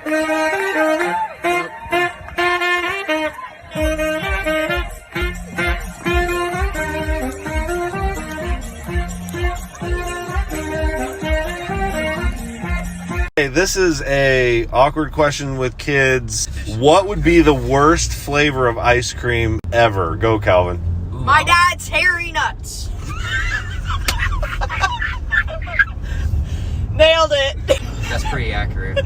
Hey, this is a awkward question with kids. What would be the worst flavor of ice cream ever? Go, Calvin. My dad's hairy nuts. Nailed it. That's pretty accurate.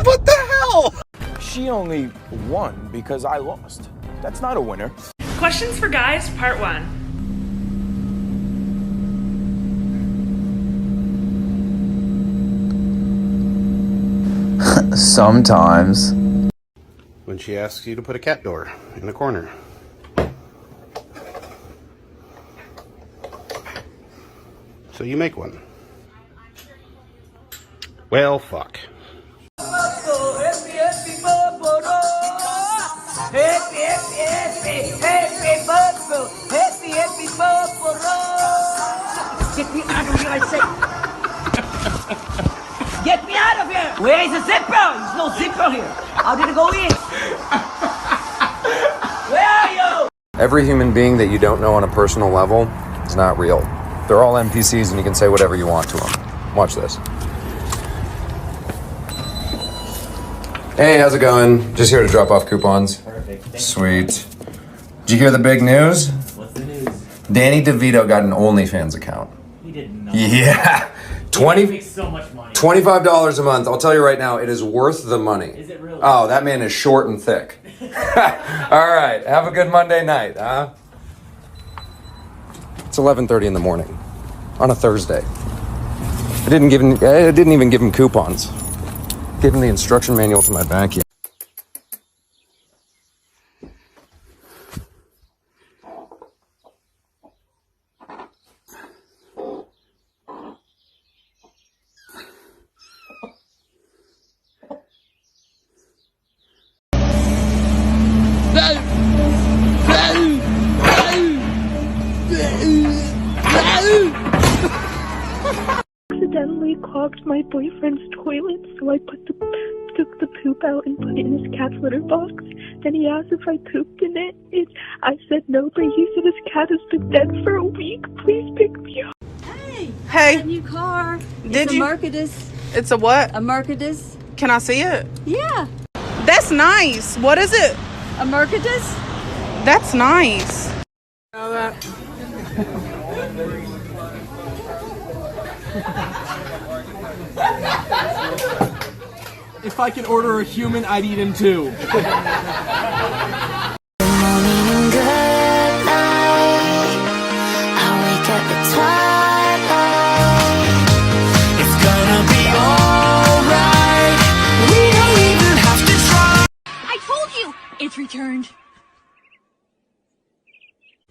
What the hell? She only won because I lost. That's not a winner. Questions for Guys, Part 1. Sometimes. When she asks you to put a cat door in a corner. So you make one. Well, fuck. Get me out of here, I say. Get me out of here! Where is the zipper? There's no zipper here. How did it go in? Where are you? Every human being that you don't know on a personal level is not real. They're all NPCs and you can say whatever you want to them. Watch this. Hey, how's it going? Just here to drop off coupons. Perfect. Sweet. Did you hear the big news? What's the news? Danny DeVito got an OnlyFans account. He did not. Yeah. He makes so much money. $25 a month. I'll tell you right now, it is worth the money. Is it really? Oh, that man is short and thick. All right. Have a good Monday night, huh? It's 11:30 in the morning on a Thursday. I didn't even give him coupons. Give him the instruction manual to my vacuum. Accidentally clogged my boyfriend's toilet, so I took the poop out and put it in his cat's litter box. Then he asked if I pooped in it. I said no, but he said his cat has been dead for a week. Please pick me up. Hey. A new car. Did you? Mercedes. It's a what? A Mercedes. Can I see it? Yeah. That's nice. What is it? A Mercedes. That's nice. Know that. If I can order a human, I'd eat him too. I told you, it's returned.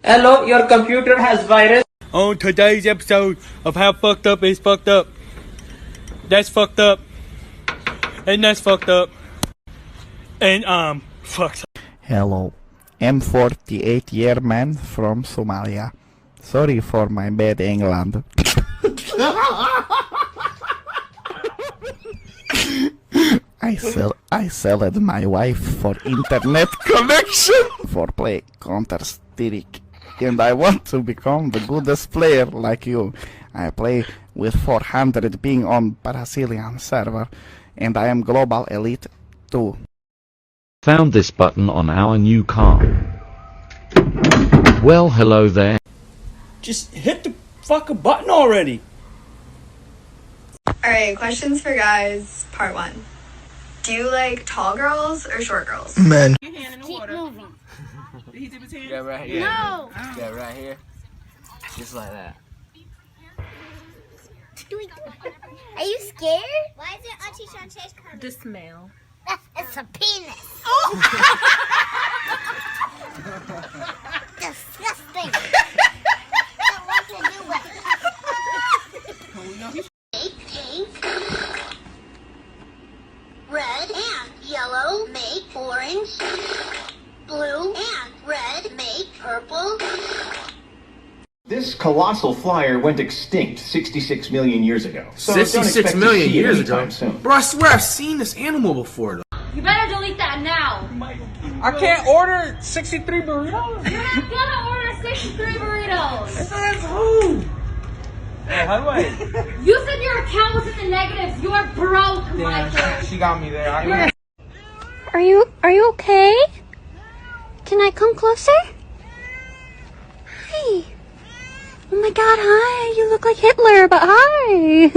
Hello, your computer has virus. On today's episode of How Fucked Up Is Fucked Up. That's fucked up. And that's fucked up. And fucked up. Hello, I'm 48-year man from Somalia. Sorry for my bad England. I sold my wife for internet connection for play Counter-Strike. And I want to become the goodest player like you. I play with 400 being on Brazilian server. And I am global elite too. Found this button on our new car. Well, hello there. Just hit the fucking button already. Alright, questions for guys, part 1. Do you like tall girls or short girls? Man. Your hand in the water. Moving. Did he dip his hand? Yeah, right here. No. Yeah, right here. Just like that. Are you scared? Why is it Auntie Shantae's coming? The smell. It's a penis. Disgusting. Don't want to do it. Make pink, red, and yellow. Make orange, blue, and red. Make purple. This colossal flyer went extinct 66 million years ago. So 66 million years ago? Soon. Bro, I swear I've seen this animal before, though. You better delete that now. I can't order 63 burritos. You're not gonna order 63 burritos. That's who? Hey, how do I? You said your account was in the negatives. You are broke, Michael. She got me there. Are you okay? Can I come closer? Hi. Oh my god, hi. You look like Hitler, but hi.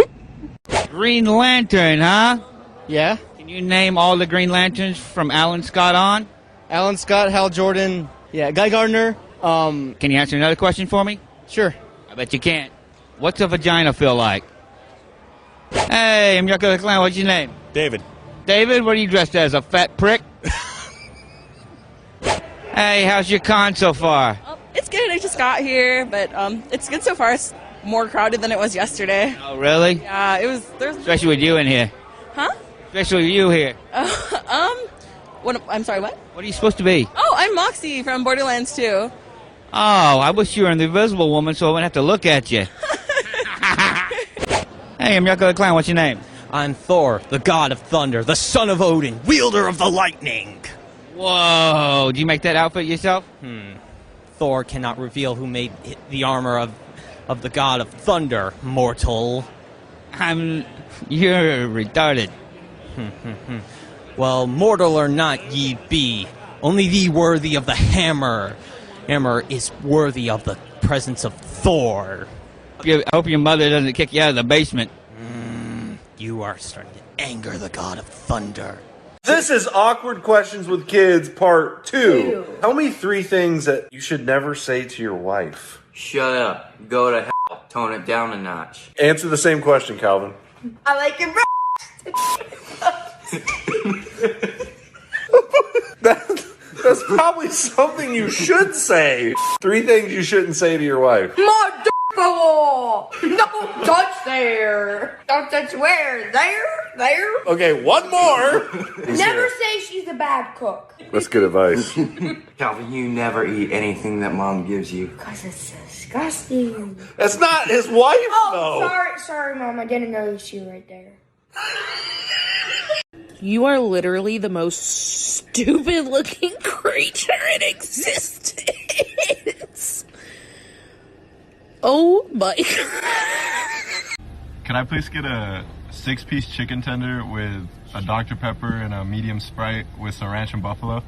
Green Lantern, huh? Yeah. Can you name all the Green Lanterns from Alan Scott on? Alan Scott, Hal Jordan, yeah, Guy Gardner. Can you answer another question for me? Sure. I bet you can't. What's a vagina feel like? Hey, I'm Yucko the Clown. What's your name? David. David, what are you dressed as? A fat prick? Hey, how's your con so far? It's good. I just got here, but it's good so far. It's more crowded than it was yesterday. Oh, really? Yeah, it was. Especially with you in here. Huh? Especially you here. What? I'm sorry. What? What are you supposed to be? Oh, I'm Moxie from Borderlands 2. Oh, I wish you were an invisible woman so I wouldn't have to look at you. Hey, I'm Yucko the Clown. What's your name? I'm Thor, the god of thunder, the son of Odin, wielder of the lightning. Whoa, did you make that outfit yourself? Thor cannot reveal who made the armor of the god of thunder, mortal. You're retarded. Well, mortal or not ye be, only thee worthy of the hammer. Hammer is worthy of the presence of Thor. I hope your mother doesn't kick you out of the basement. You are starting to anger the god of thunder. This is Awkward Questions with Kids Part 2. Tell me 3 things that you should never say to your wife. Shut up. Go to hell. Tone it down a notch. Answer the same question, Calvin. I like it, bro. That's probably something you should say. 3 things you shouldn't say to your wife. My d*** ball. Don't touch there. Don't touch where? There? Okay, one more. Never say she's a bad cook. That's good advice. Calvin, you never eat anything that mom gives you. Because it's disgusting. That's not his wife, Oh, though. sorry, Mom. I didn't notice you right there. You are literally the most stupid-looking creature in existence. Oh my god. Can I please get a 6-piece chicken tender with a Dr. Pepper and a medium Sprite with some ranch and buffalo?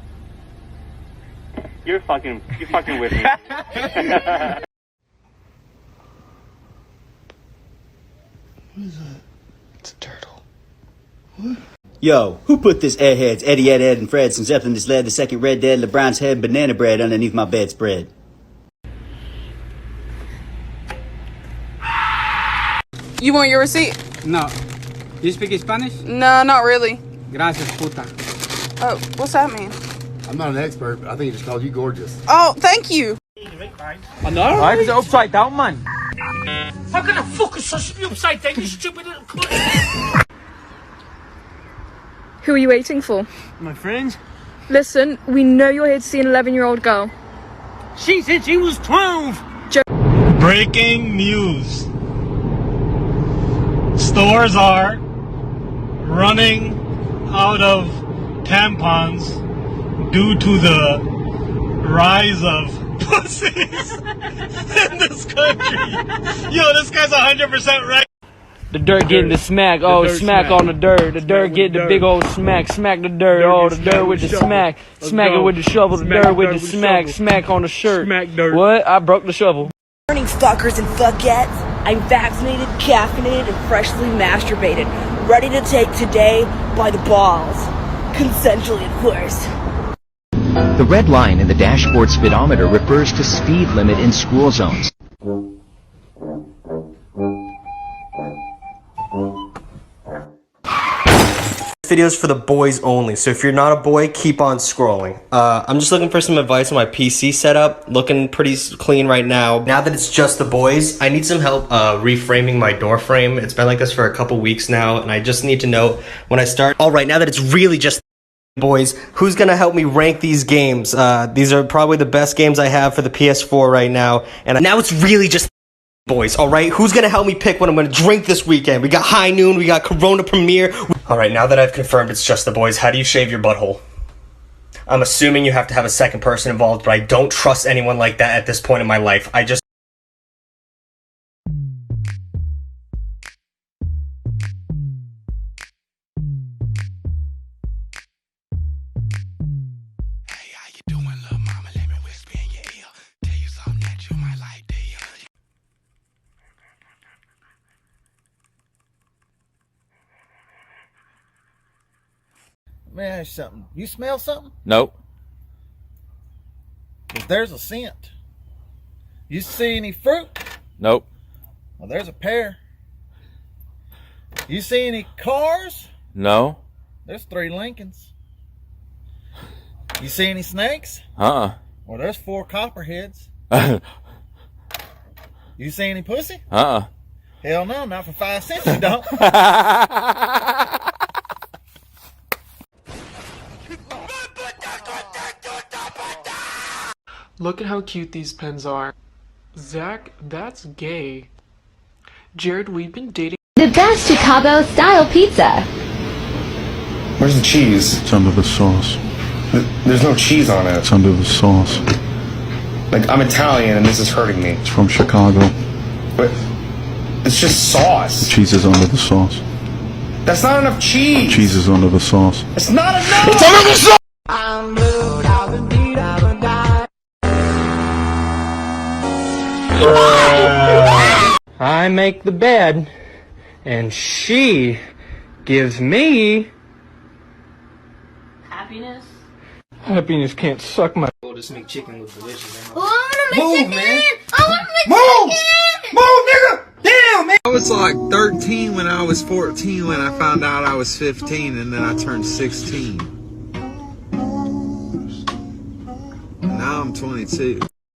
You're fucking with me. What is that? It's a turtle. What? Yo, who put this airheads Eddie, Ed, and Fred since Zeppelin just led the second Red Dead LeBron's head banana bread underneath my bedspread? You want your receipt? No. You speak Spanish? No, not really. Gracias, puta. Oh, what's that mean? I'm not an expert, but I think he just called you gorgeous. Oh, thank you. No? Why is it upside down, man? How can a fucking sauce be upside down, you stupid little cunt? Who are you waiting for? My friends. Listen, we know you're here to see an 11-year-old girl. She said she was 12. Breaking news. Stores are running out of tampons due to the rise of pussies in this country. Yo, this guy's 100% right. The dirt getting the smack. Oh, smack on the dirt. The dirt getting the big old smack. Smack the dirt. Oh, the dirt with the smack. Smack it with the shovel. The dirt with the smack. Smack on the shirt. Smack dirt. What? I broke the shovel. Morning, fuckers and fuckettes. I'm vaccinated, caffeinated, and freshly masturbated. Ready to take today by the balls. Consensually, of course. The red line in the dashboard speedometer refers to speed limit in school zones. Videos for the boys only, so if you're not a boy, keep on scrolling. I'm just looking for some advice on my PC setup, looking pretty clean right now. Now that it's just the boys, I need some help reframing my door frame. It's been like this for a couple weeks now, and I just need to know when I start. Alright, now that it's really just boys, who's gonna help me rank these games? These are probably the best games I have for the PS4 right now, and now it's really just Boys, alright? Who's gonna help me pick what I'm gonna drink this weekend? We got High Noon, we got Corona Premier. Alright, now that I've confirmed it's just the boys, how do you shave your butthole? I'm assuming you have to have a second person involved, but I don't trust anyone like that at this point in my life. I just... Let me ask you something. You smell something? Nope. 'Cause there's a scent. You see any fruit? Nope. Well, there's a pear. You see any cars? No. There's 3 Lincolns. You see any snakes? Uh-uh. Well, there's 4 copperheads. You see any pussy? Uh-uh. Hell no, not for 5 cents you don't. Look at how cute these pens are. Zach, that's gay. Jared, we've been dating. The best Chicago-style pizza. Where's the cheese? It's under the sauce. There's no cheese on it. It's under the sauce. Like, I'm Italian and this is hurting me. It's from Chicago. But it's just sauce. The cheese is under the sauce. That's not enough cheese. Cheese is under the sauce. It's not enough. It's under the sauce! I'm blue, I've been beat, I've been died. I make the bed, and she gives me Happiness? happiness. Can't suck my. We'll just make chicken look delicious. Oh, I wanna make Move, chicken! man. I wanna make chicken! Move, nigga! Damn, man! I was like 13 when I was 14 when I found out I was 15 and then I turned 16. Now I'm 22.